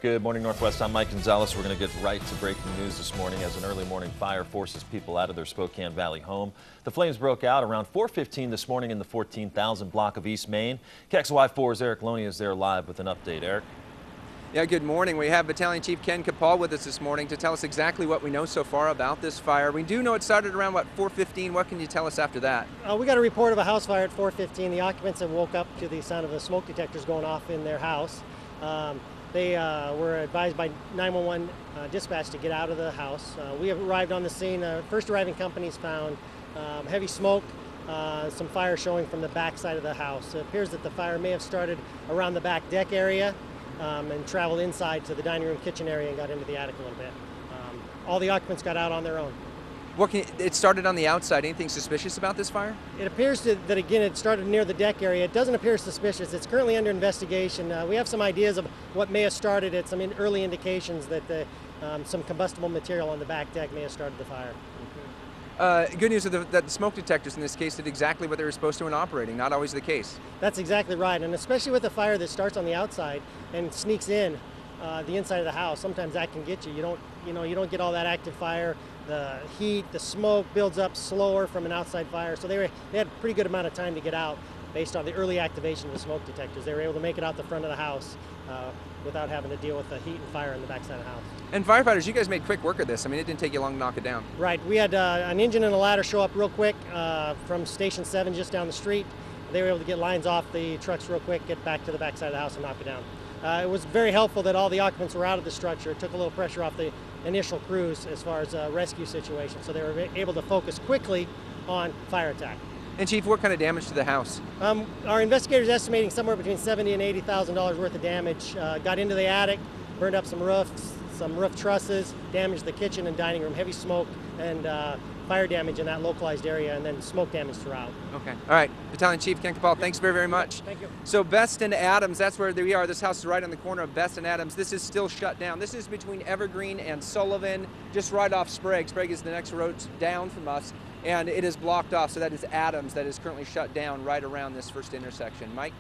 Good morning, Northwest. I'm Mike Gonzalez. We're going to get right to breaking news this morning as an early morning fire forces people out of their Spokane Valley home. The flames broke out around 4:15 this morning in the 14,000 block of East Main. KXLY4's Erik Loney is there live with an update. Erik? Yeah, good morning. We have Battalion Chief Ken Capal with us this morning to tell us exactly what we know so far about this fire. We do know it started around, 4:15. What can you tell us after that? We got a report of a house fire at 4:15. The occupants have woke up to the sound of the smoke detectors going off in their house. They were advised by 911 dispatch to get out of the house. We have arrived on the scene. First arriving companies found heavy smoke, some fire showing from the back side of the house. It appears that the fire may have started around the back deck area and traveled inside to the dining room kitchen area and got into the attic a little bit. All the occupants got out on their own. It started on the outside. Anything suspicious about this fire? It appears that again, it started near the deck area. It doesn't appear suspicious. It's currently under investigation. We have some ideas of what may have started it, some early indications that some combustible material on the back deck may have started the fire. Good news is that the smoke detectors in this case did exactly what they were supposed to in operating. Not always the case. That's exactly right, and especially with a fire that starts on the outside and sneaks in the inside of the house, sometimes that can get you. You don't get all that active fire. The heat, the smoke builds up slower from an outside fire, so they had a pretty good amount of time to get out based on the early activation of the smoke detectors. They were able to make it out the front of the house without having to deal with the heat and fire in the backside of the house. And firefighters, you guys made quick work of this. I mean, it didn't take you long to knock it down. Right. We had an engine and a ladder show up real quick from Station 7 just down the street. They were able to get lines off the trucks real quick, get back to the backside of the house and knock it down. It was very helpful that all the occupants were out of the structure. It took a little pressure off the initial crews as far as rescue situation, so they were able to focus quickly on fire attack. And Chief, what kind of damage to the house? Our investigators estimating somewhere between $70,000 and $80,000 worth of damage. Got into the attic, burned up some roofs, some roof trusses, damaged the kitchen and dining room, heavy smoke and fire damage in that localized area, and then smoke damage throughout. Okay. All right. Battalion Chief Ken Capal, thanks very, very much. Thank you. So Best and Adams, that's where we are. This house is right on the corner of Best and Adams. This is still shut down. This is between Evergreen and Sullivan, just right off Sprague. Sprague is the next road down from us, and it is blocked off. So that is Adams that is currently shut down right around this first intersection. Mike?